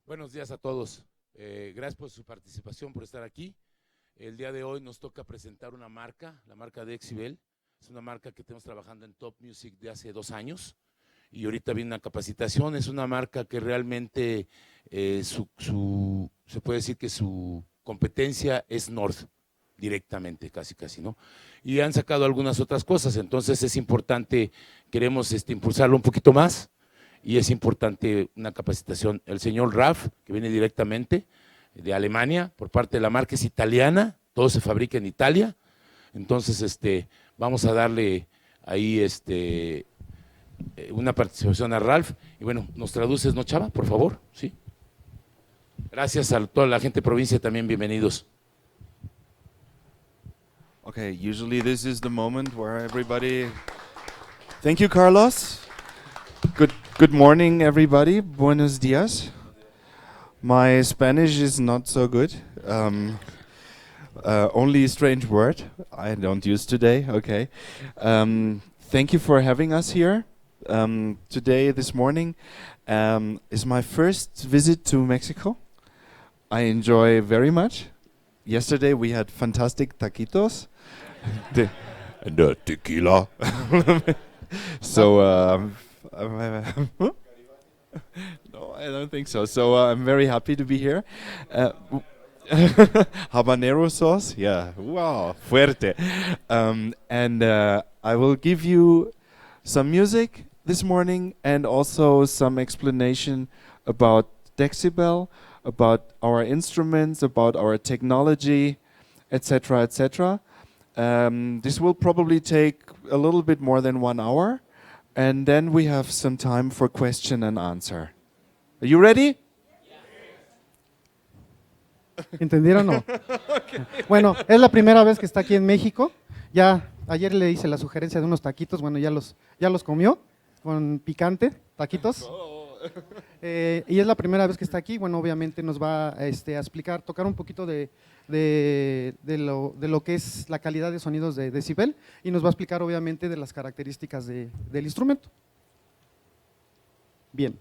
Buenos días a todos. Gracias por su participación, por estar aquí. El día de hoy nos toca presentar una marca, la marca Dexibell. Es una marca que tenemos trabajando en Top Music de hace 2 años y ahorita viene una capacitación. Es una marca que realmente se puede decir que su competencia es North, directamente, casi, ¿no? Y han sacado algunas otras cosas, entonces es importante, queremos impulsarlo un poquito más. Y es importante una capacitación. El señor Raf, que viene directamente de Alemania, por parte de la marca, es italiana, todo se fabrica en Italia. Entonces, vamos a darle ahí una participación a Ralph. Y bueno, ¿nos traduces, no, Chava, por favor? Sí. Gracias a toda la gente de provincia también, bienvenidos. Okay, usually this is the moment where everybody... Thank you, Carlos. Good morning, everybody. Buenos dias. My Spanish is not so good. Only a strange word I don't use today. Okay. Thank you for having us here. Today, this morning, is my first visit to Mexico. I enjoy very much. Yesterday we had fantastic taquitos. And tequila. So... no, I don't think so. So I'm very happy to be here. Habanero sauce, yeah, wow, fuerte. And I will give you some music this morning and also some explanation about Dexibell, about our instruments, about our technology, etc., etc. This will probably take a little bit more than 1 hour. And then we have some time for question and answer. Are you ready? ¿Entendieron o no? Okay. Bueno, es la primera vez que está aquí en México. Ya ayer le hice la sugerencia de unos taquitos, bueno, ya los comió con picante, taquitos. Y es la primera vez que está aquí. Bueno, obviamente nos va a explicar, tocar un poquito de lo que es la calidad de sonidos de Dexibell y nos va a explicar obviamente de las características del instrumento. Bien.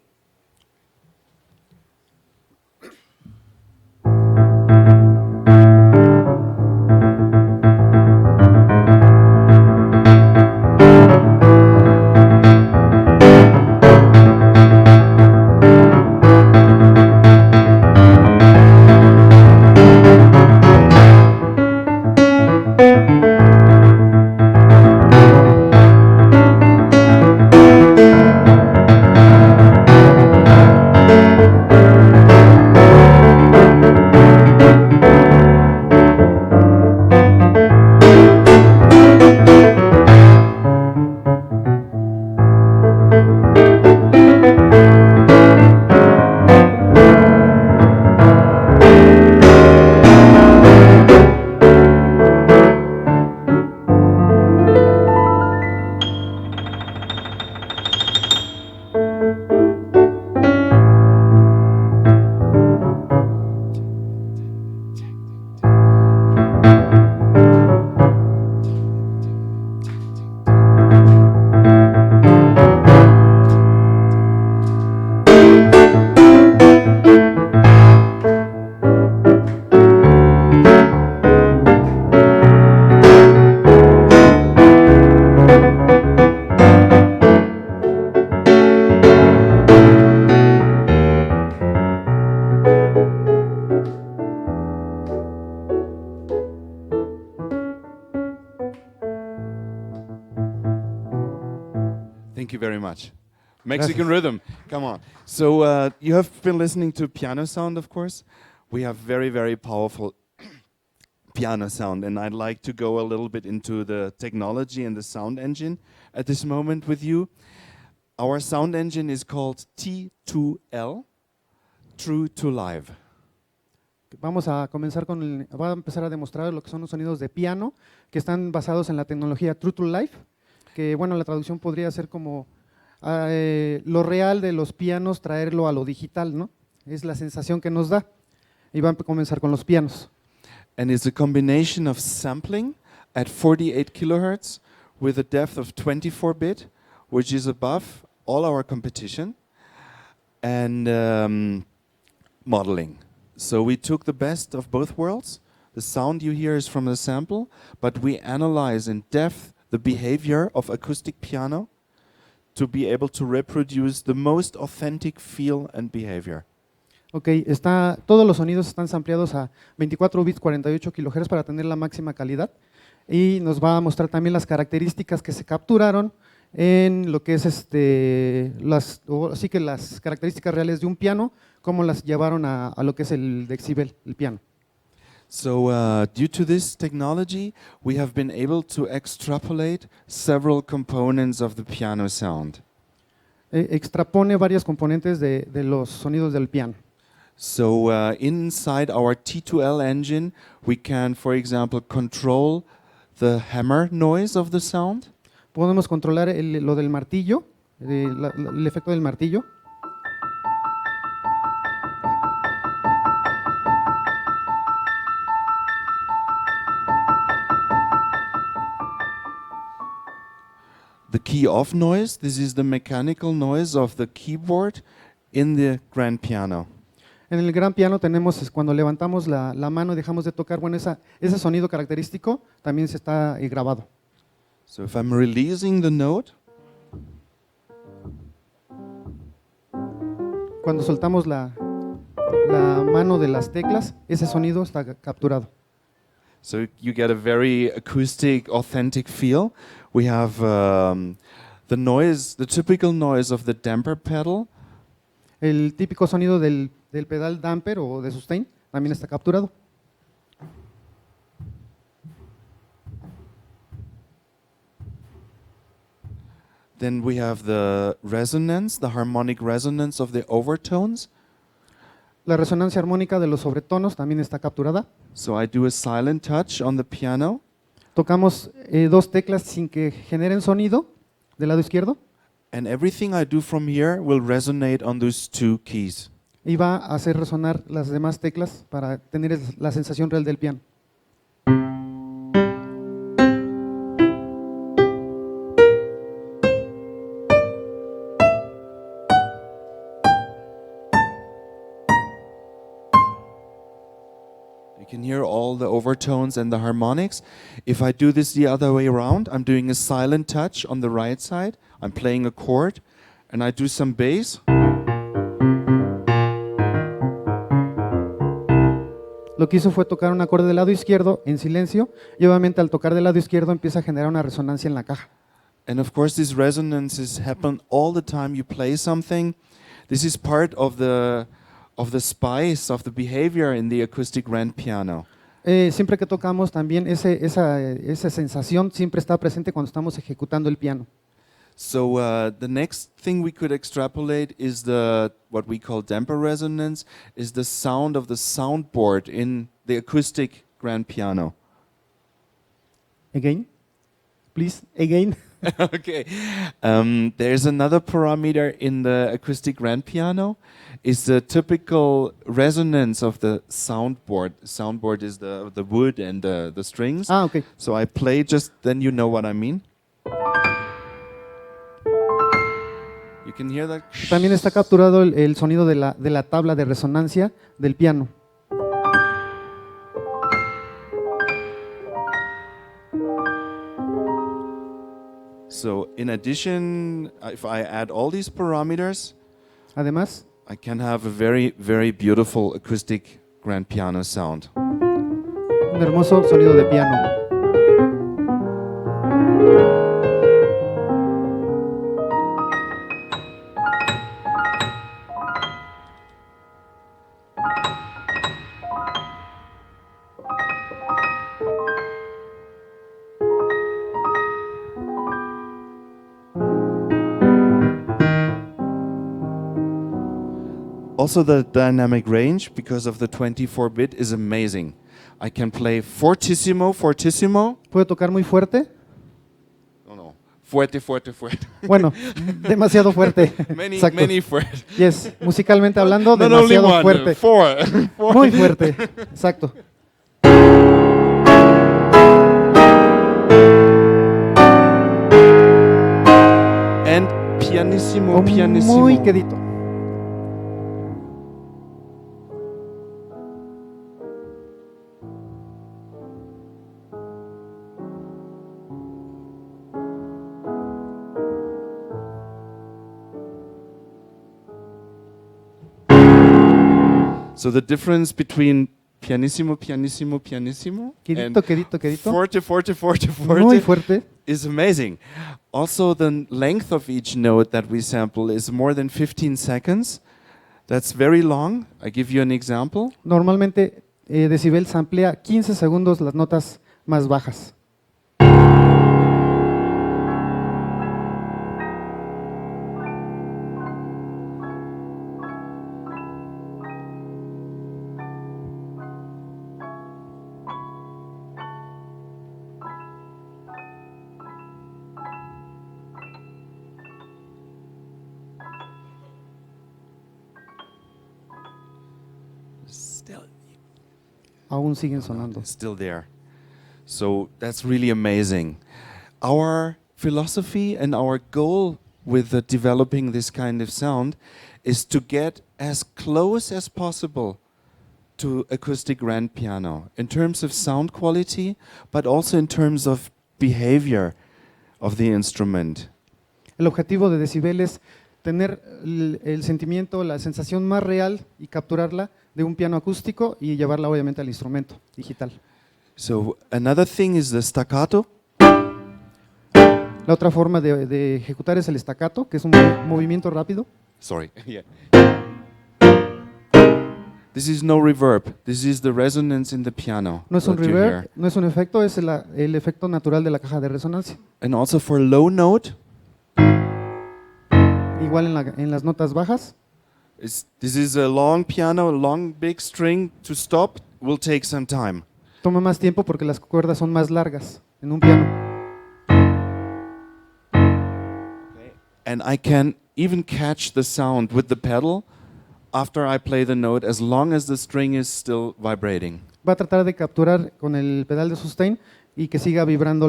Thank you very much. Mexican rhythm, come on. So you have been listening to piano sound, of course. We have very, very powerful piano sound, and I'd like to go a little bit into the technology and the sound engine at this moment with you. Our sound engine is called T2L, True to Live. Vamos a comenzar va a empezar a demostrar lo que son los sonidos de piano que están basados en la tecnología True to Life, que bueno, la traducción podría ser como lo real de los pianos, traerlo a lo digital, ¿no? Es la sensación que nos da. Y va a comenzar con los pianos. And it's a combination of sampling at 48 kilohertz with a depth of 24-bit, which is above all our competition. And modeling. So we took the best of both worlds. The sound you hear is from the sample, but we analyze in depth the behavior of acoustic piano to be able to reproduce the most authentic feel and behavior. Ok, todos los sonidos están sampleados a 24 bits 48 kilohertz para tener la máxima calidad, y nos va a mostrar también las características que se capturaron en lo que es así que las características reales de un piano, cómo las llevaron a lo que es el decibel, el piano. So due to this technology, we have been able to extrapolate several components of the piano sound. Extrapone varios componentes de los sonidos del piano. So inside our T2L engine, we can, for example, control the hammer noise of the sound. Podemos controlar lo del martillo, el efecto del martillo. The key off noise, this is the mechanical noise of the keyboard in the grand piano. En el gran piano tenemos cuando levantamos la mano y dejamos de tocar, bueno, ese sonido característico también se está grabado. So if I'm releasing the note, Cuando soltamos la mano de las teclas, ese sonido está capturado. so you get a very acoustic, authentic feel. We have the noise, the typical noise of the damper pedal. El típico sonido del pedal damper o de sustain también está capturado. Then we have the resonance, the harmonic resonance of the overtones. La resonancia armónica de los sobretonos también está capturada. So I do a silent touch on the piano, Tocamos dos teclas sin que generen sonido del lado izquierdo and everything I do from here will resonate on those two keys. y va a hacer resonar las demás teclas para tener la sensación real del piano. You can hear all the overtones and the harmonics. If I do this the other way around, I'm doing a silent touch on the right side. I'm playing a chord, and I do some bass. Lo que hizo fue tocar un acorde del lado izquierdo en silencio y obviamente al tocar del lado izquierdo empieza a generar una resonancia en la caja. And of course, these resonances happen all the time you play something. This is part of the spice of the behavior in the acoustic grand piano. Siempre que tocamos también esa sensación siempre está presente cuando estamos ejecutando el piano. So the next thing we could extrapolate is what we call damper resonance, is the sound of the soundboard in the acoustic grand piano. Again, please, again. Okay. There's another parameter in the acoustic grand piano, is the typical resonance of the soundboard. Soundboard is the wood and the strings. Ah, ok. So I play just, then you know what I mean. You can hear that. También está capturado el sonido de la tabla de resonancia del piano. So in addition, if I add all these parameters, Además, I can have a very, very beautiful acoustic grand piano sound. un hermoso sonido de piano. Also the dynamic range, because of the 24-bit, is amazing. I can play fortissimo, fortissimo. ¿Puede tocar muy fuerte? No. Fuerte, fuerte, fuerte. Bueno, demasiado fuerte. Many, Exacto. many fuerte. Yes, musicalmente hablando, Not only demasiado one, fuerte. four. Muy fuerte, exacto. And pianissimo, O pianissimo. muy quedito. So the difference between pianissimo, pianissimo, pianissimo and Quedito, quedito. forte, forte, forte, Muy forte fuerte. is amazing. Also, the length of each note that we sample is more than 15 seconds. That's very long. I give you an example. Normalmente Decibel samplea 15 segundos las notas más bajas. Aún siguen sonando. Still there. So that's really amazing. Our philosophy and our goal with developing this kind of sound is to get as close as possible to acoustic grand piano in terms of sound quality, but also in terms of behavior of the instrument. El objetivo de Decibel es tener el sentimiento, la sensación más real y capturarla de un piano acústico y llevarla obviamente al instrumento digital. So another thing is the staccato. La otra forma de ejecutar es el staccato, que es un movimiento rápido. Sorry. Yeah. This is no reverb. This is the resonance in the piano. No es un that you reverb, hear. no es un efecto, es el efecto natural de la caja de resonancia. And also for low note, Igual en las notas bajas, this is a long piano, a long big string. To stop will take some time. toma más tiempo porque las cuerdas son más largas en un piano. And I can even catch the sound with the pedal after I play the note as long as the string is still vibrating. Va a tratar de capturar con el pedal de sustain y que siga vibrando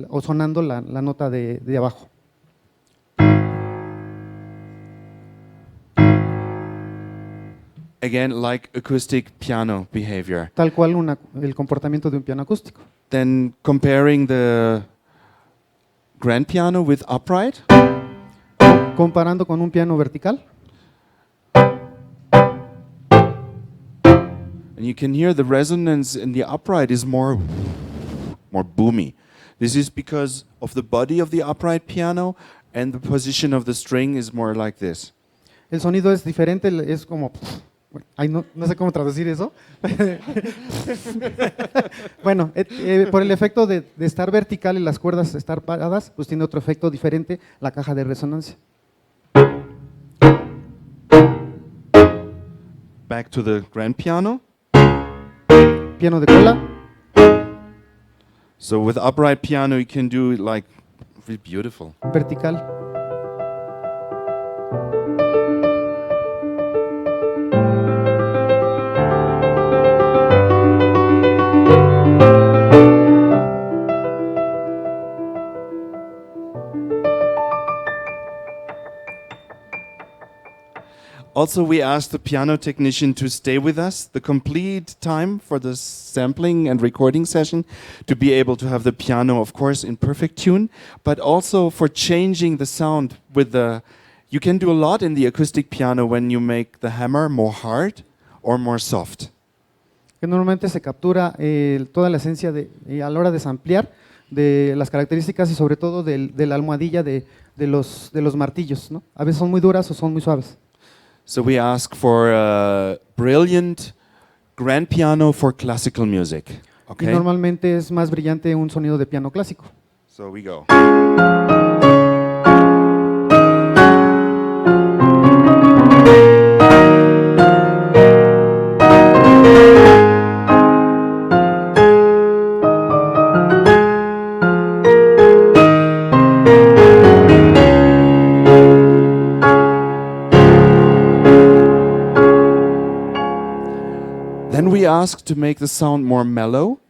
o sonando la nota de abajo. Again, like acoustic piano behavior. Tal cual el comportamiento de un piano acústico. Then comparing the grand piano with upright. Comparando con un piano vertical, And you can hear the resonance in the upright is more boomy. This is because of the body of the upright piano and the position of the string is more like this. el sonido es diferente, es como… Ay, no sé cómo traducir eso. Bueno, por el efecto de estar vertical y las cuerdas estar paradas, pues tiene otro efecto diferente la caja de resonancia. Back to the grand piano. Piano de cola, So with upright piano you can do it like really beautiful. vertical. Also, we asked the piano technician to stay with us the complete time for the sampling and recording session, to be able to have the piano, of course, in perfect tune, but also for changing the sound with the… You can do a lot in the acoustic piano when you make the hammer more hard or more soft. Que normalmente se captura toda la esencia a la hora de samplear de las características y sobre todo de la almohadilla de los martillos, ¿no? A veces son muy duras o son muy suaves. So we ask for a brilliant grand piano for classical music. Y Okay? normalmente es más brillante un sonido de piano clásico. So we go. Then we ask to make the sound more mellow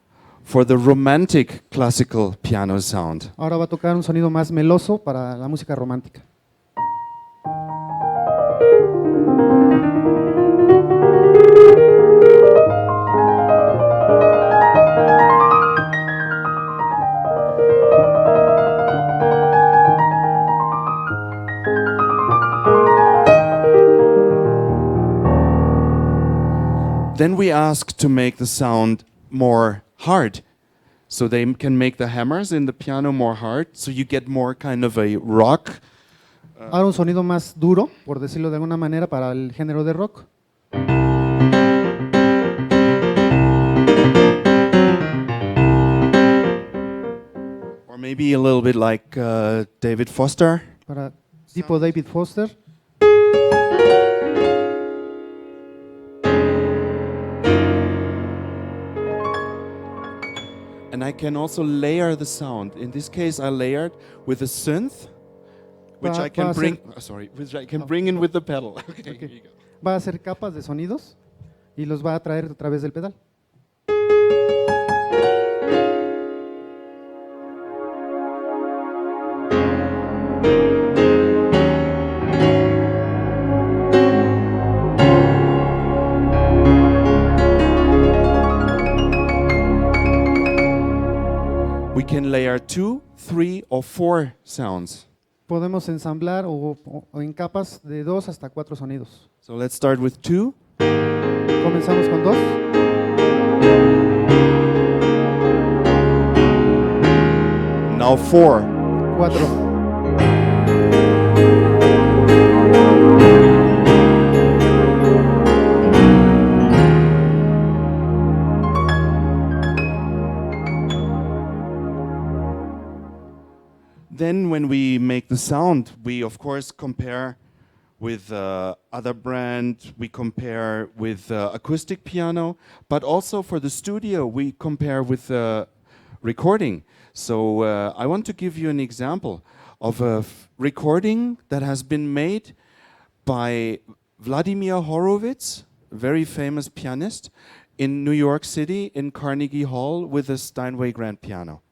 for the romantic classical piano sound. Ahora va a tocar un sonido más meloso para la música romántica. Then we ask to make the sound more hard. So they can make the hammers in the piano more hard, so you get more kind of a rock. Ahora un sonido más duro, por decirlo de alguna manera, para el género de rock. Or maybe a little bit like David Foster. Para tipo David Foster. And I can also layer the sound. In this case, I layered with a synth, which Va- I can va a ser- bring. Which I can bring in with the pedal. Okay, Okay. here you go. Va a hacer capas de sonidos y los va a traer a través del pedal. We can layer 2, 3, or 4 sounds. Podemos ensamblar o en capas de 2 hasta 4 sonidos. So let's start with 2. Comenzamos con 2. Now 4. 4. Then when we make the sound, we of course compare with other brand, we compare with acoustic piano, but also for the studio, we compare with recording. So I want to give you an example of a recording that has been made by Vladimir Horowitz, very famous pianist, in New York City in Carnegie Hall with a Steinway grand piano.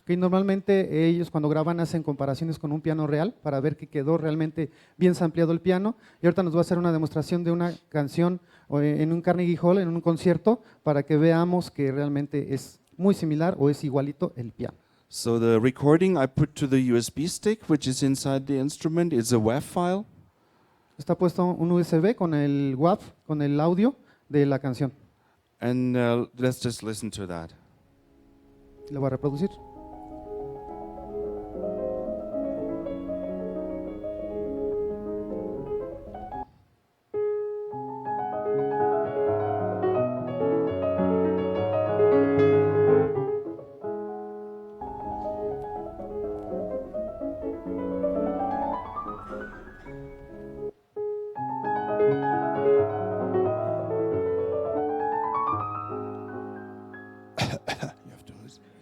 Que normalmente ellos cuando graban hacen comparaciones con un piano real para ver que quedó realmente bien sampleado el piano, y ahorita nos va a hacer una demostración de una canción en un Carnegie Hall, en un concierto, para que veamos que realmente es muy similar o es igualito el piano. So the recording I put to the USB stick, which is inside the instrument, is a WAV file. Está puesto un USB con el WAV, con el audio de la canción. And let's just listen to that. Lo voy a reproducir.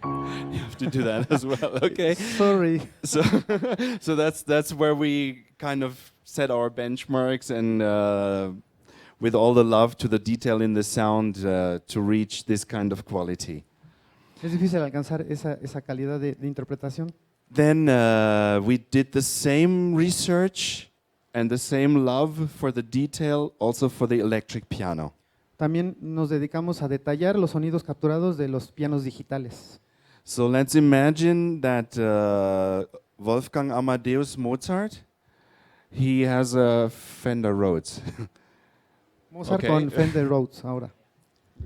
You have to do that as well. Okay. Sorry. So, so that's where we kind of set our benchmarks, and with all the love to the detail in the sound to reach this kind of quality. Es difícil alcanzar esa calidad de interpretación. Then we did the same research and the same love for the detail also for the electric piano. También nos dedicamos a detallar los sonidos capturados de los pianos digitales. So let's imagine that Wolfgang Amadeus Mozart, he has a Fender Rhodes. Mozart Okay. con Fender Rhodes ahora.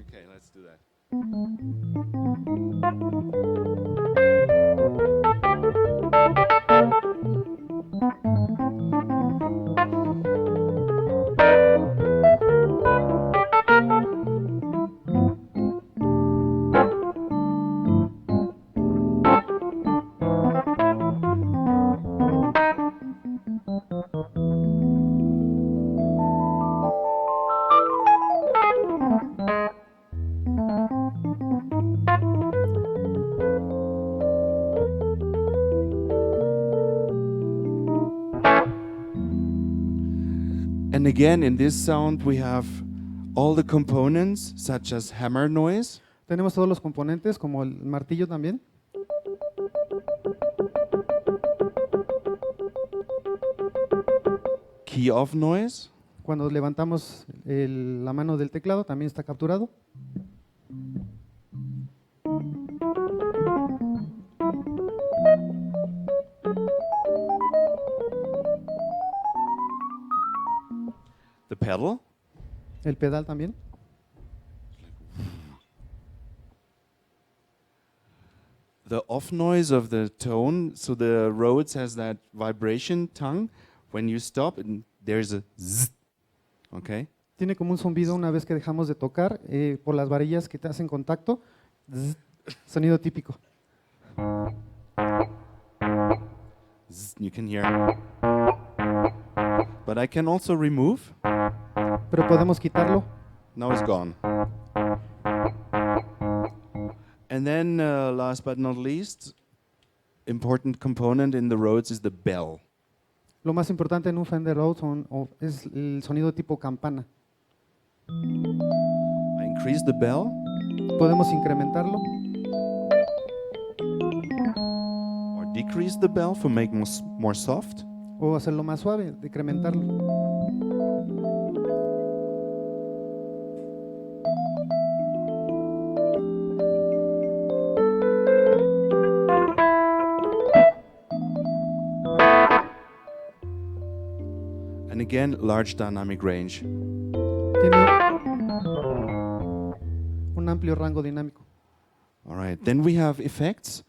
Okay, let's do that. And again, in this sound, we have all the components, such as hammer noise, Tenemos todos los componentes, como el martillo también. key off noise, Cuando levantamos la mano del teclado también está capturado. the pedal, El pedal también. off noise of the tone. So the Rhodes has that vibration tongue. When you stop, and there's a zzz. Okay? Tiene como un zumbido una vez que dejamos de tocar por las varillas que te hacen contacto. Zzz, sonido típico. Zzz, you can hear. But I can also remove. Pero podemos quitarlo. Now it's gone. And then, last but not least, important component in the Rhodes is the bell. Lo más importante en un Fender Rhodes es el sonido tipo campana. I increase the bell. Podemos incrementarlo Or decrease the bell for making more soft. o hacerlo más suave, decrementarlo. And again, large dynamic range. Tiene un amplio rango dinámico. All right, then we have effects.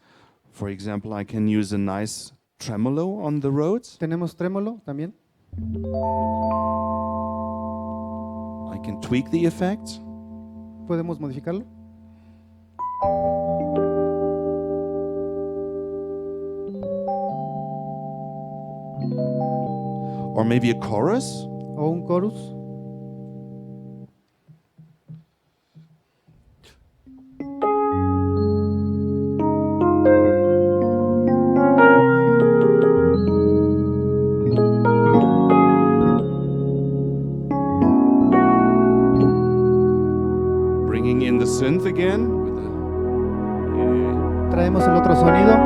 For example, I can use a nice tremolo on the Rhodes. Tenemos trémolo también. I can tweak the effects. Podemos modificarlo. Or maybe a chorus. O un chorus. Bringing in the synth again. Traemos el otro sonido.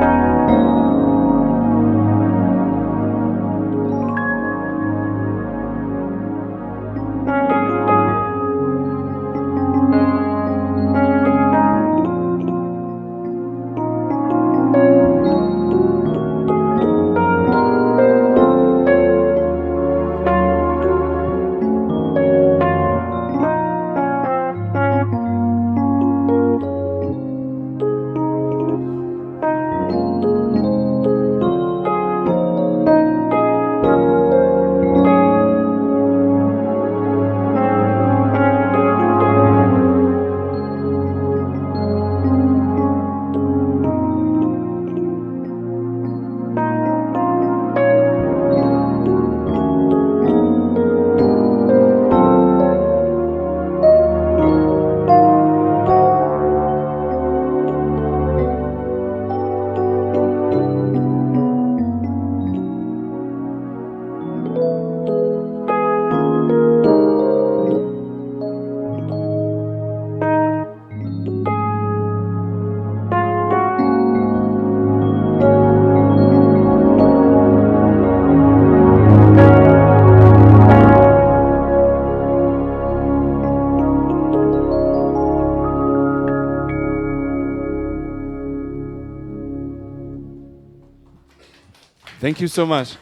Thank you so much.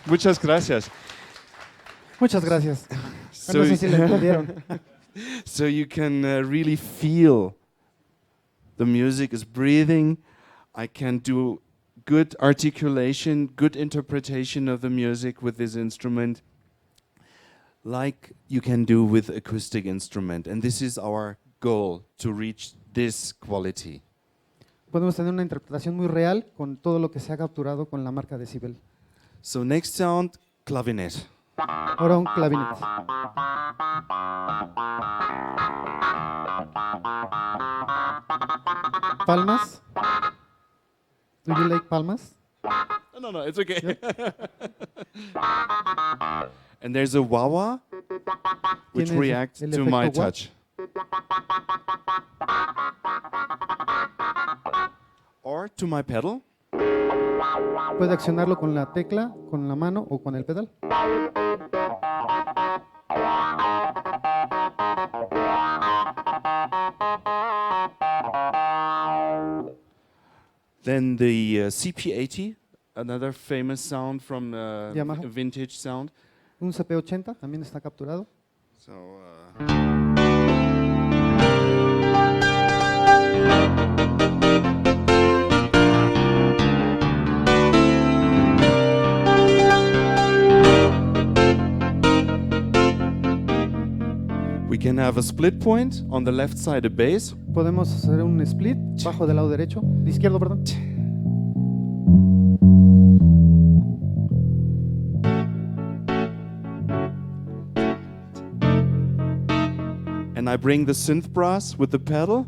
Muchas gracias. Muchas gracias. So, No sé si lo entendieron. so you can really feel the music is breathing. I can do good articulation, good interpretation of the music with this instrument, like you can do with acoustic instrument. And this is our goal, to reach this quality. Podemos tener una interpretación muy real con todo lo que se ha capturado con la marca Dexibell. So next sound, clavinet. Ahora un clavinet. Palmas. Do you like palmas? No, it's okay. And there's a wah-wah, which Tienes reacts el to efecto my wah. touch. Or to my pedal. Puede accionarlo con la tecla, con la mano o con el pedal. Then the CP80, another famous sound from Yamaha. vintage sound. Un CP80 también está capturado. So, can have a split point on the left side, a bass. Podemos hacer un split bajo del lado derecho, de izquierdo, perdón. And I bring the synth brass with the pedal.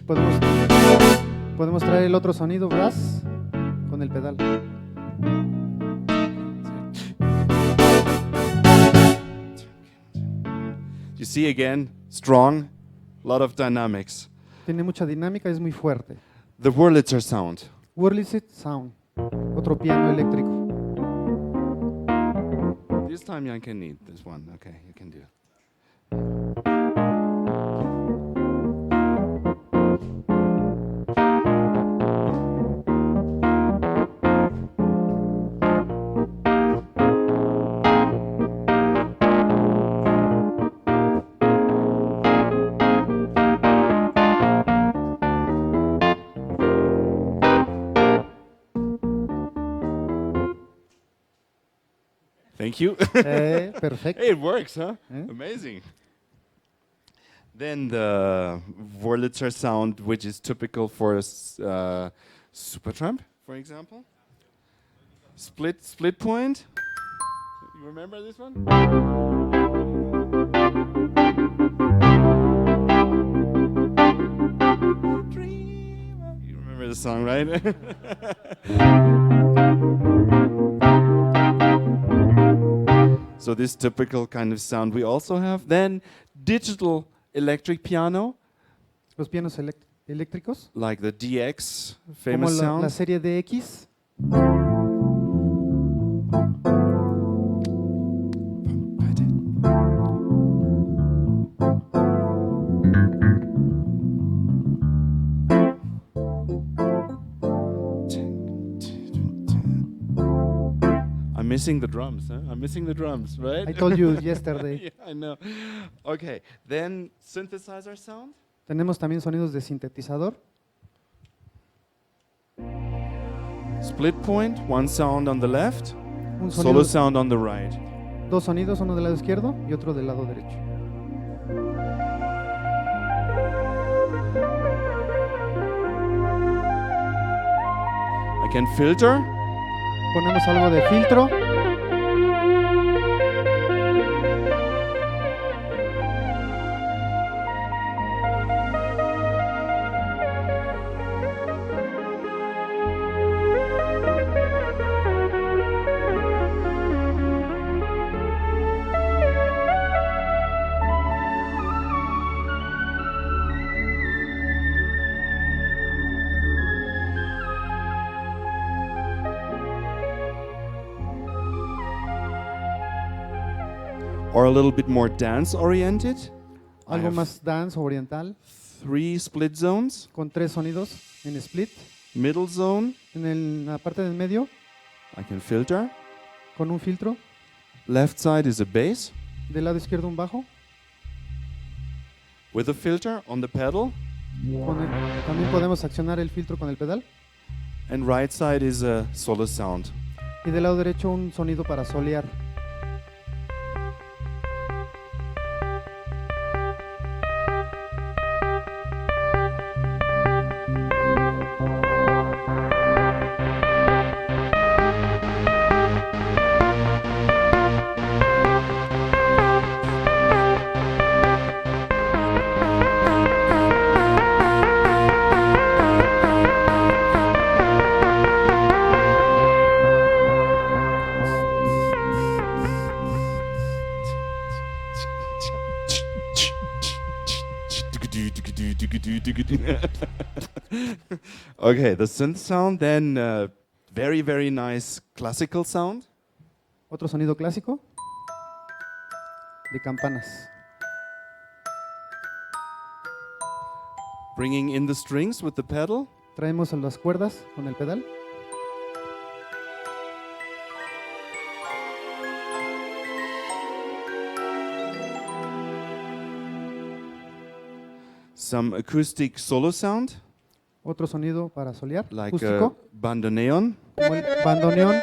Podemos traer el otro sonido brass con el pedal. You see again, strong, lot of dynamics. Tiene mucha dinámica, es muy fuerte. The Wurlitzer sound. Wurlitzer Sound, otro piano eléctrico. This time you can need this one. Okay, you can do it. Thank you. Perfecto. Hey, it works, huh? Eh? Amazing. Then the Wurlitzer sound, which is typical for Supertramp, for example. Split point. You remember this one? You remember the song, right? So this typical kind of sound we also have. Then digital electric piano, Los pianos eléctricos, like the DX como famous sound. la serie DX. I'm missing the drums, huh? I'm missing the drums, right? I told you yesterday. Yeah, I know. Okay, then synthesizer sound. Tenemos también sonidos de sintetizador. Split point, one sound on the left, Un solo sonido, sound on the right. dos sonidos, uno del lado izquierdo y otro del lado derecho. I can filter. Ponemos algo de filtro. Or a little bit more dance oriented. I Algo have más dance oriental 3 split zones. con 3 sonidos en split. Middle zone, En la parte del medio I can filter. con un filtro. Left side is a bass Del lado izquierdo un bajo. with a filter on the pedal. También podemos accionar el filtro con el pedal. And right side is a solo sound. Y del lado derecho un sonido para solear. Okay, the synth sound, then very, very nice classical sound. Otro sonido clásico de campanas. Bringing in the strings with the pedal. Traemos las cuerdas con el pedal. Some acoustic solo sound, Otro sonido para solear, like acústico, bandoneon. como el bandoneón.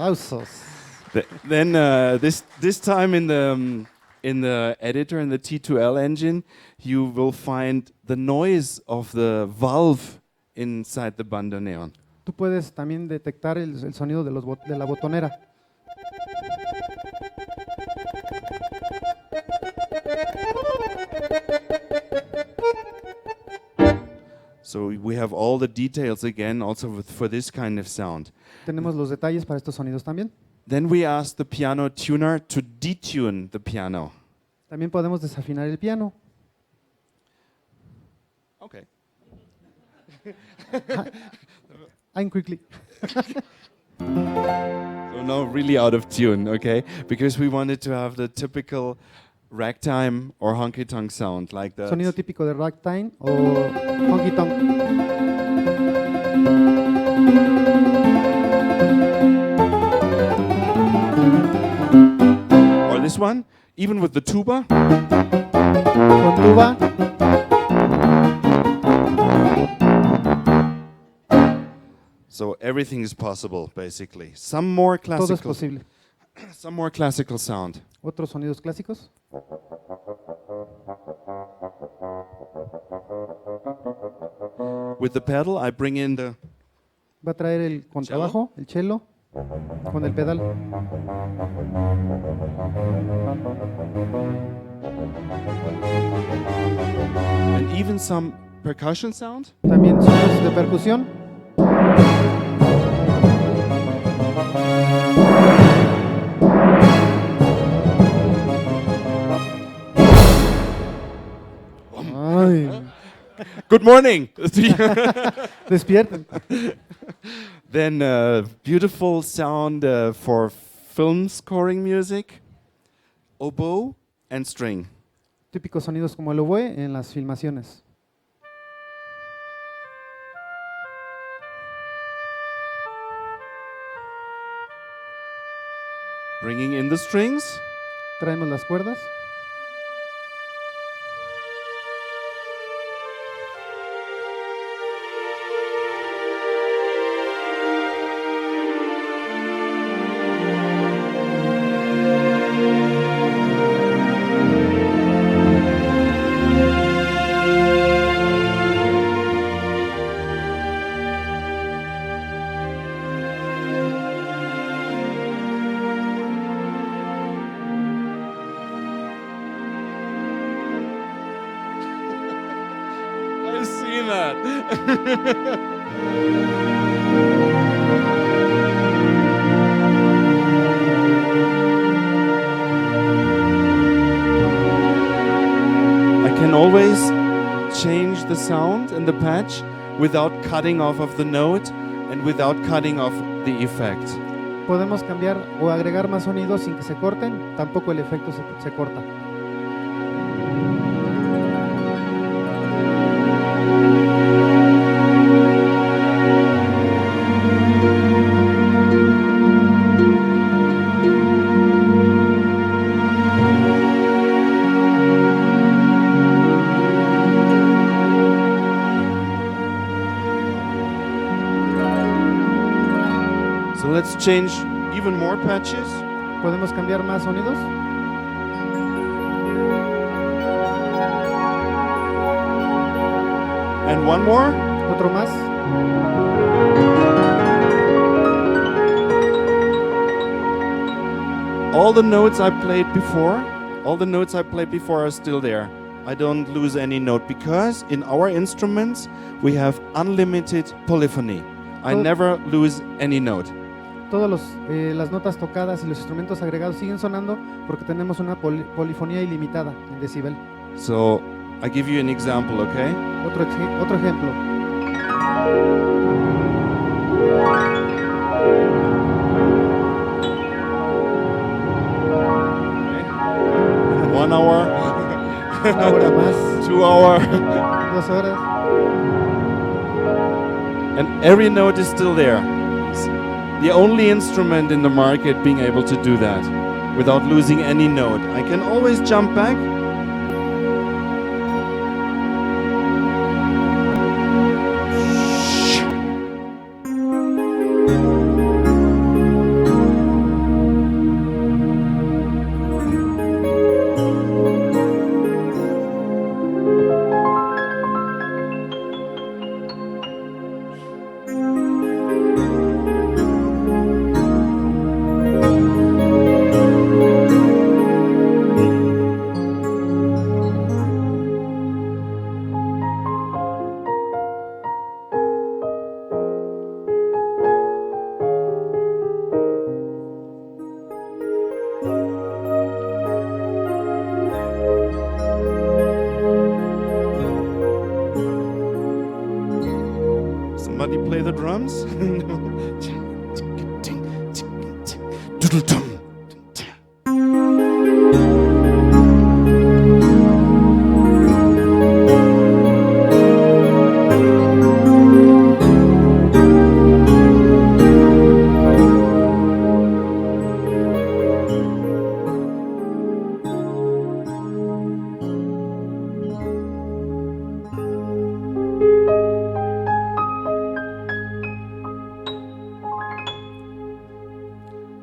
Aplausos. Then this time in the editor, in the T2L engine, you will find the noise of the valve inside the bandoneon. Tú puedes también detectar el sonido de, de la botonera. So we have all the details again also for this kind of sound. Tenemos los detalles para estos sonidos también. Then we ask the piano tuner to detune the piano. También podemos desafinar el piano. Okay. I'm quickly. So now really out of tune, okay? Because we wanted to have the typical ragtime or honky-tonk sound like that. Sonido típico de ragtime o honky tonk. Or this one, even with the tuba. Con tuba. So everything is possible, basically. Some more Todo es classical, posible. some more classical sound. Otros sonidos clásicos. With the pedal, I bring in the Va a traer el contrabajo, el cello, con el pedal. and even some percussion sound. También sonidos de percusión. Ay, Good morning. despierten. Then beautiful sound for film scoring music, oboe and string. Típicos sonidos como el oboe en las filmaciones. Bringing in the strings. Traemos las cuerdas. I've seen that. I can always change the sound and the patch without cutting off of the note and without cutting off the effect. Podemos cambiar o agregar más sonidos sin que se corten, tampoco el efecto se corta. So let's change even more patches. Podemos cambiar más sonidos. And one more. Otro más. All the notes I played before, are still there. I don't lose any note because in our instruments we have unlimited polyphony. I Oh. never lose any note. Todas las notas tocadas y los instrumentos agregados siguen sonando porque tenemos una polifonía ilimitada en decibel. So I give you an example, okay? Otro ejemplo. One hour, Una hora más, 2 hours, 2 horas. and every note is still there. It's the only instrument in the market being able to do that without losing any note. I can always jump back.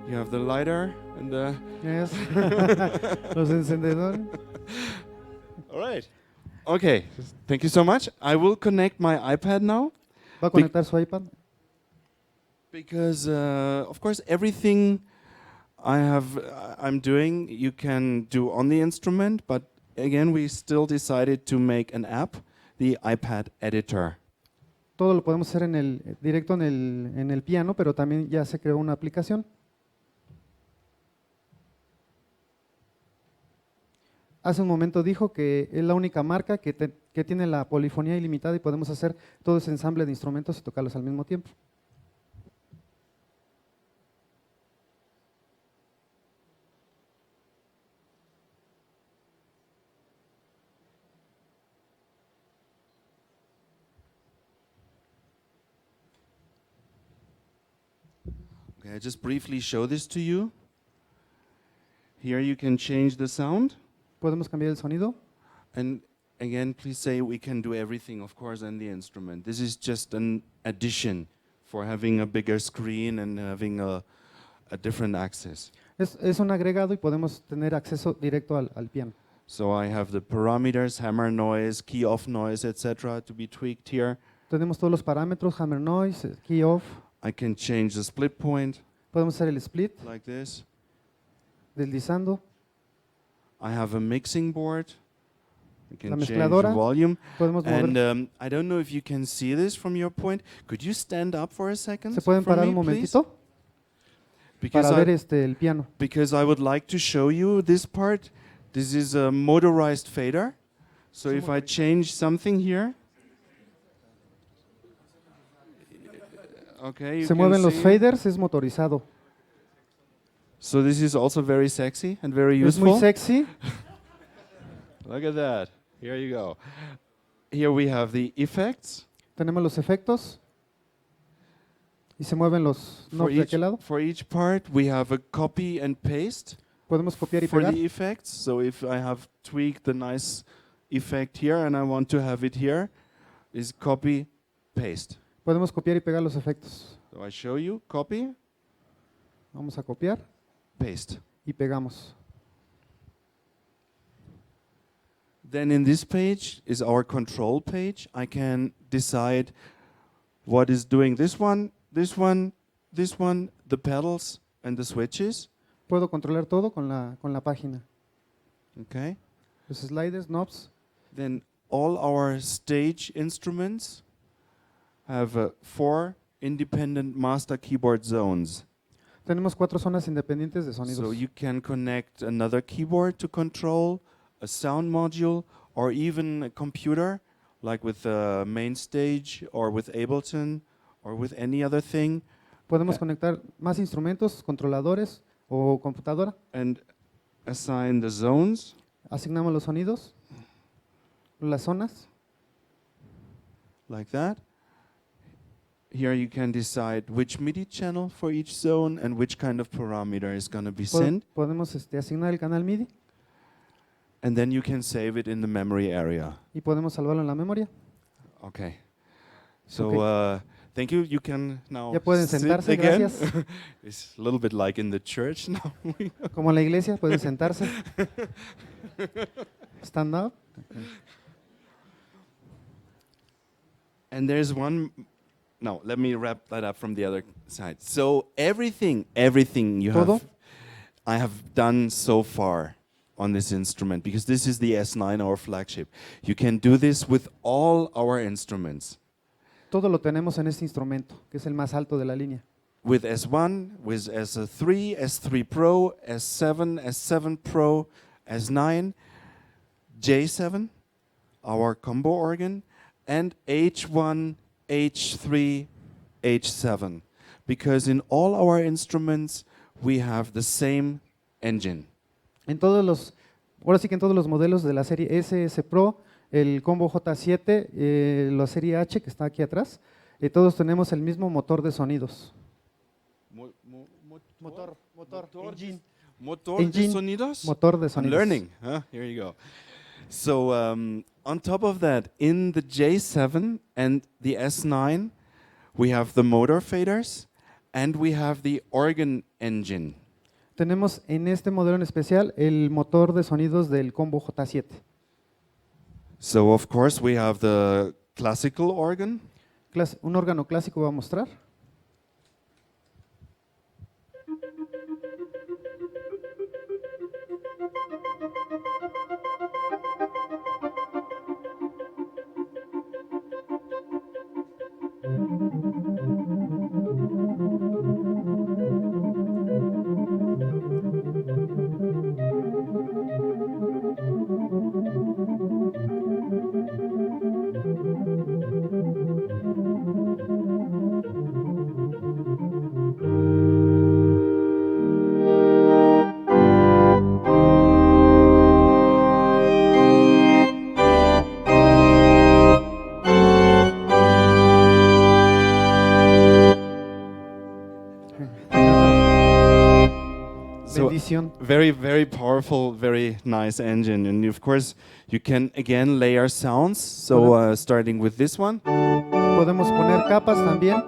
You have the lighter and the. Yes. Los encendedores. All right. Okay. Thank you so much. I will connect my iPad now Va a conectar su iPad. because, of course, everything I'm doing, you can do on the instrument. But again, we still decided to make an app, the iPad editor. Todo lo podemos hacer directo en el piano, pero también ya se creó una aplicación. Hace un momento dijo que es la única marca que tiene la polifonía ilimitada y podemos hacer todo ese ensamble de instrumentos y tocarlos al mismo tiempo. Okay, I just briefly show this to you. Here you can change the sound. Podemos cambiar el sonido. And again, please say we can do everything, of course, on the instrument. This is just an addition for having a bigger screen and having a different access. Es un agregado y podemos tener acceso directo al piano. So I have the parameters, hammer noise, key off noise, etc. to be tweaked here. Tenemos todos los parámetros, hammer noise, key off. I can change the split point Podemos hacer el split, like this. deslizando. I have a mixing board. I can La change the mezcladora. volume. Podemos And mover. I don't know if you can see this from your point. Could you stand up for a second? ¿Se pueden for parar me, un please? momentito Because para I- ver el piano? because I would like to show you this part. This is a motorized fader. So if I change something here, okay, you Se can mueven los see. faders, es motorizado. So this is also very sexy and very Es muy useful. sexy. Look at that. Here you go. Here we have the effects. Tenemos los efectos y se mueven los knobs de aquel lado. For each part, we have a copy and paste Podemos copiar y for pegar. the effects. So if I have tweaked the nice effect here and I want to have it here, is copy, paste. Podemos copiar y pegar los efectos. So I show you, copy, Vamos a copiar paste. y pegamos. Then in this page is our control page. I can decide what is doing this one, this one, this one, the pedals and the switches. Puedo controlar todo con la página. Okay. Los sliders, knobs. Then all our stage instruments have 4 independent master keyboard zones. Tenemos 4 zonas independientes de So sonidos. you can connect another keyboard to control a sound module or even a computer, like with the main stage or with Ableton or with any other thing, Podemos conectar más instrumentos, controladores o computadora. and assign the zones. Asignamos los sonidos, las zonas. Like that. Here you can decide which MIDI channel for each zone and which kind of parameter is going to be sent. Podemos asignar el canal MIDI And then you can save it in the memory area. y podemos salvarlo en la memoria. Okay. So Okay. thank you. You can now Ya pueden sit sentarse, again. gracias. It's a little bit like in the church now. Como en la iglesia, pueden sentarse. Stand up. And there's one. No, let me wrap that up from the other side. So everything you Todo. have, I have done so far on this instrument, because this is the S9, our flagship. You can do this with all our instruments. Todo lo tenemos en este instrumento, que es el más alto de la línea. With S1, with S3, S3 Pro, S7, S7 Pro, S9, J7, our combo organ, and H1, H3, H7. Because in all our instruments, we have the same engine. En todos los, ahora sí que en todos los modelos de la serie S, S Pro, el combo J7, la serie H que está aquí atrás, todos tenemos el mismo motor de sonidos. Engine. Motor Engine, de sonidos? Motor de I'm sonidos. learning. Huh? Here you go. So on top of that, in the J7 and the S9, we have the motor faders and we have the organ engine. Tenemos en este modelo en especial el motor de sonidos del combo J7. So of course we have the classical organ. Un órgano clásico va a mostrar. So Bendición. very, very powerful, very nice engine. And of course, you can again layer sounds. So starting with this one. Podemos poner capas también.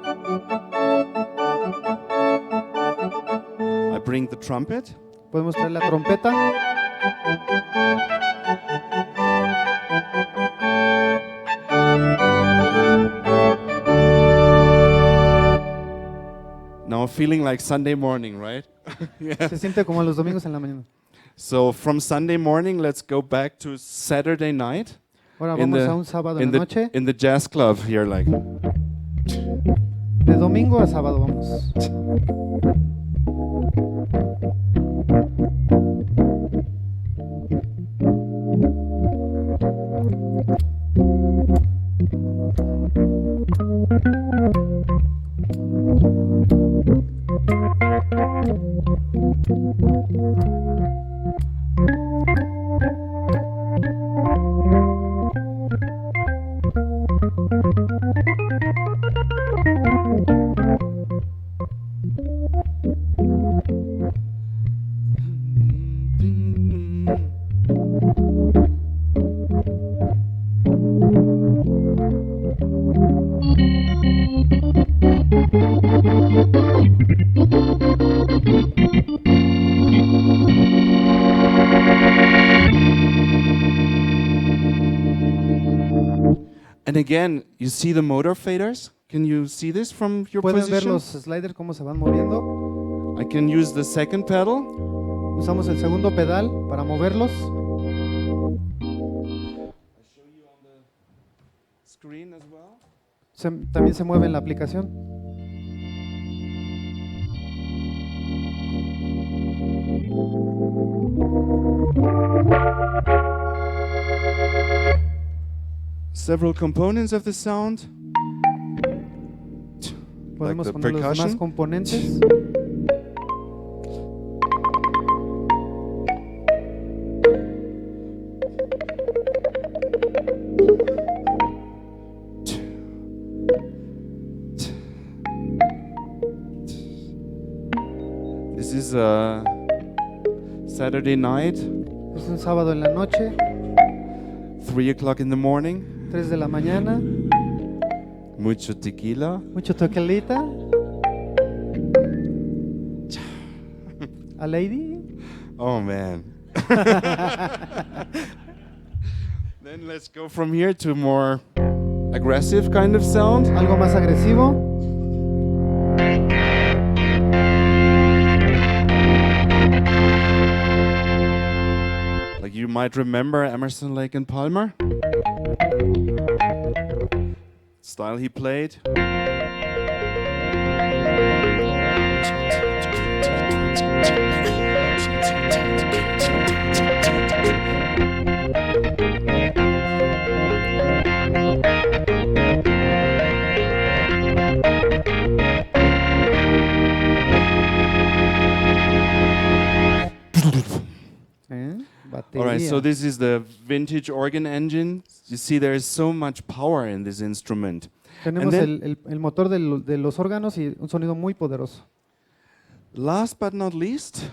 I bring the trumpet. Podemos traer la trompeta. Now feeling like Sunday morning, right? Se siente como los domingos en la mañana. So from Sunday morning, let's go back to Saturday night Ahora in vamos the- a un sábado en la noche. in the jazz club here, like. De domingo a sábado vamos. And again, you see the motor faders? Can you see this from your ¿Pueden ver position? los sliders cómo se van moviendo? I can use the second pedal. Usamos el segundo pedal para moverlos. Screen as well. También se mueve en la aplicación. Several components of the sound. Podemos the poner los demás percussion. componentes. This is Saturday night, Es un sábado en la noche, 3 o'clock in the morning. 3 de la mañana, Mucho tequila. mucho tequilita. A lady. Oh man. Then let's go from here to more aggressive kind of sound. Algo más agresivo. Like you might remember Emerson, Lake and Palmer. Style he played. All right, so batería. this is the vintage organ engine. You see, there is so much power in this instrument. Tenemos then- el motor de los órganos y un sonido muy poderoso. Last but not least,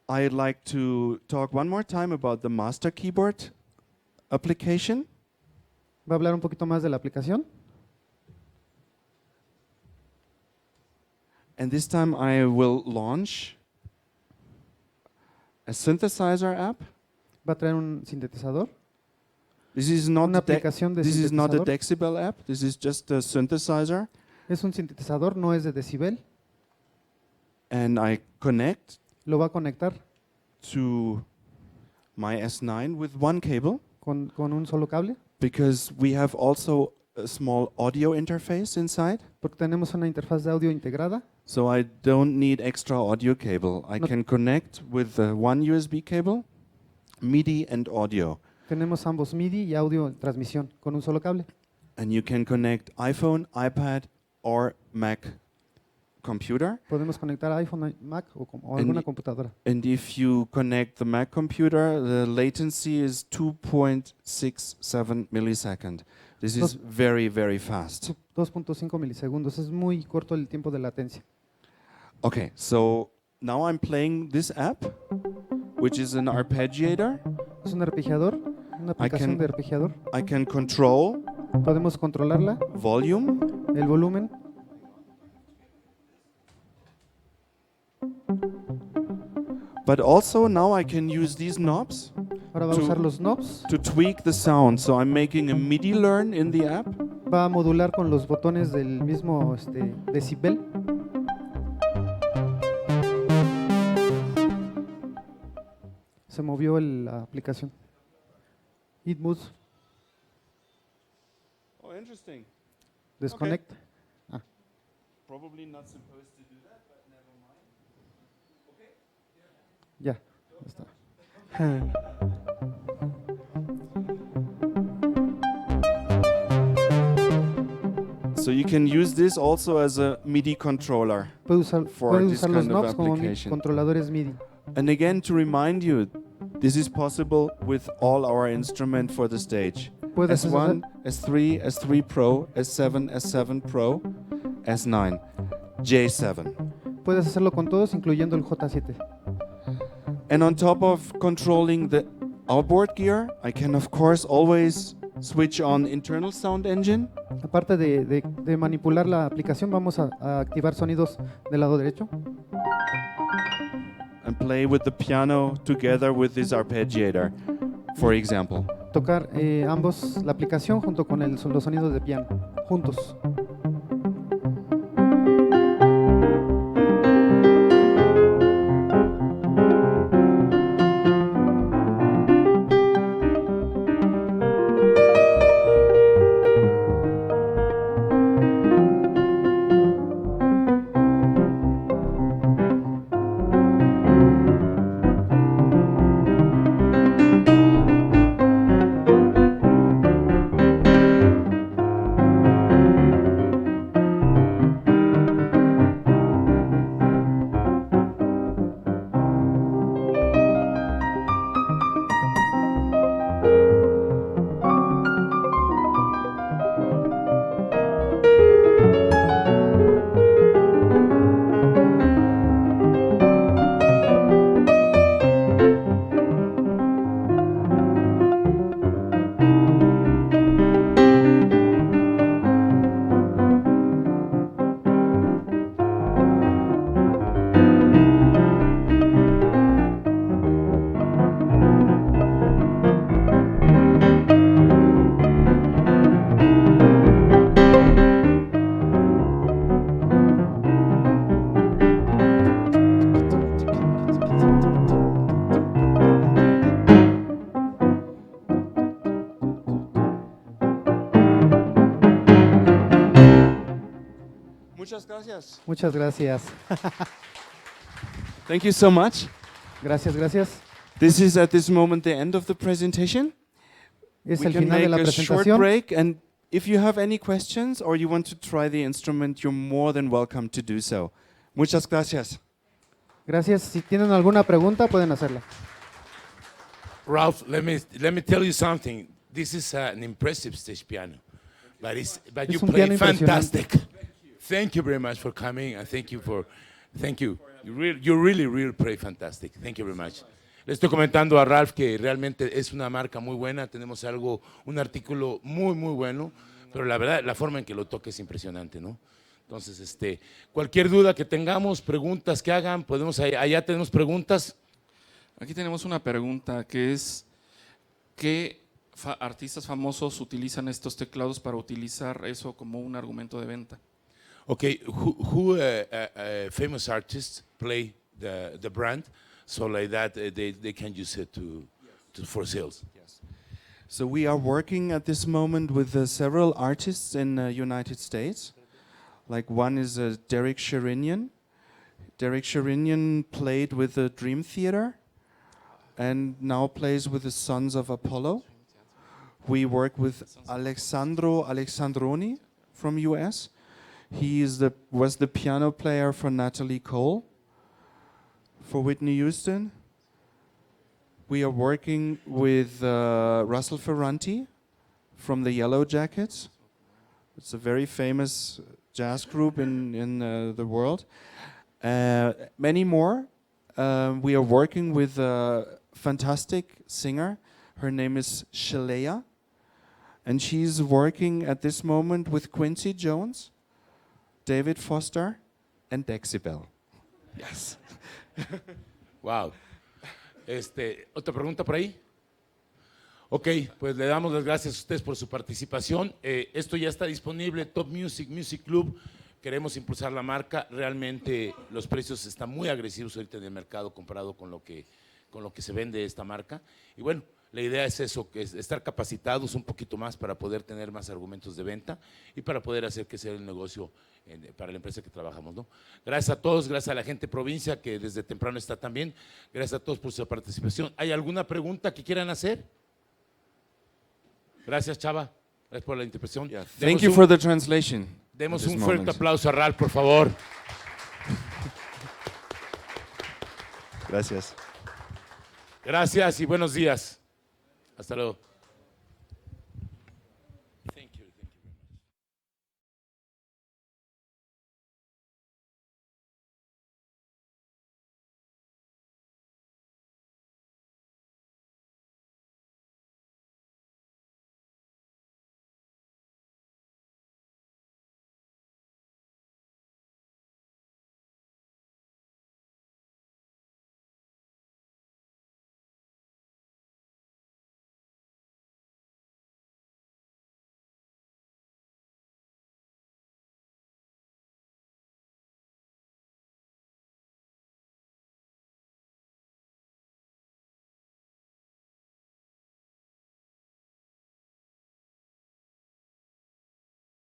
I'd like to talk one more time about the master keyboard application. Va a hablar un poquito más de la aplicación. And this time I will launch a synthesizer app. Va a traer un sintetizador. This is not Una the de- aplicación de this is not a sintetizador. Dexibell app. This is just a synthesizer. Es un sintetizador, no es de decibel. And I connect Lo va a conectar to my S9 with one cable con un solo cable, because we have also a small audio interface inside. porque tenemos una interfaz de audio integrada. So I don't need extra audio cable. I No- can connect with one USB cable, MIDI and audio. Tenemos ambos MIDI y audio en transmisión con un solo cable. And you can connect iPhone, iPad, or Mac computer. Podemos conectar iPhone, Mac o And alguna y- computadora. And if you connect the Mac computer, the latency is 2.67 millisecond. This is very, very fast. 2.5 milisegundos. Es muy corto el tiempo de latencia. Okay, so now I'm playing this app, which is an arpeggiator. Es un arpegiador, una aplicación can- de arpegiador. I can control Podemos controlarla, volume, el volumen. but also now I can use these knobs Ahora va a To- usar los knobs. to tweak the sound. So I'm making a MIDI learn in the app. Va a modular con los botones del mismo decibel. Se movió la aplicación. It moves, Oh, interesting. desconnect. Probably not supposed to do that, but never mind. Ya, ya está. So you can use this also as a MIDI controller. Puede usar, For puede this usar los kind of knobs como application. controladores MIDI. And again, to remind you, this is possible with all our instrument for the stage. Puedes S1, S3, S3 Pro, S7, S7 Pro, S9, J7. Puedes hacerlo con todos, incluyendo el J7. And on top of controlling the outboard gear, I can of course always switch on internal sound engine. Aparte de manipular la aplicación, vamos a activar sonidos del lado derecho. And play with the piano together with this arpeggiator, for example. Tocar ambos, la aplicación junto con los sonidos de piano, juntos. Muchas gracias. Muchas gracias. Thank you so much. Gracias, gracias. This is at this moment the end of the presentation. Es We el can final de make la a short presentación. break, and if you have any questions or you want to try the instrument, you're more than welcome to do so. Muchas gracias. Gracias. Si tienen alguna pregunta, pueden hacerla. Ralph, let me tell you something. This is an impressive stage piano, but you un play piano impresionante. fantastic. Thank you very much for coming, and thank you. You really play fantastic. Thank you very much. Le estoy comentando a Ralph que realmente es una marca muy buena. Tenemos un artículo muy bueno, pero la verdad, la forma en que lo toca es impresionante, ¿no? Entonces, cualquier duda que tengamos, preguntas que hagan, allá tenemos preguntas. Aquí tenemos una pregunta que es, ¿qué artistas famosos utilizan estos teclados para utilizar eso como un argumento de venta? Okay, who famous artists play the brand so like that they can use it for sales? So we are working at this moment with several artists in the United States. Like one is Derek Sherinian. Derek Sherinian played with the Dream Theater and now plays with the Sons of Apollo. We work with Alexandro Alexandroni from US. He was the piano player for Natalie Cole, for Whitney Houston. We are working with Russell Ferranti from the Yellow Jackets. It's a very famous jazz group in the world. Many more. We are working with a fantastic singer. Her name is Shalea. And she's working at this moment with Quincy Jones, David Foster, and Dexibell. Yes. Wow. ¿Otra pregunta por ahí? Ok, pues le damos las gracias a ustedes por su participación. Esto ya está disponible, Top Music, Music Club. Queremos impulsar la marca. Realmente los precios están muy agresivos ahorita en el mercado comparado con lo que se vende esta marca. Y bueno, la idea es eso, que es estar capacitados un poquito más para poder tener más argumentos de venta y para poder hacer que sea el negocio para la empresa que trabajamos, ¿no? Gracias a todos, gracias a la gente de provincia que desde temprano está también. Gracias a todos por su participación. ¿Hay alguna pregunta que quieran hacer? Gracias, Chava. Gracias por la interpretación. Yeah, thank you for the translation. Demos un fuerte aplauso a Ralph, por favor. Gracias. Gracias y buenos días. Hasta luego.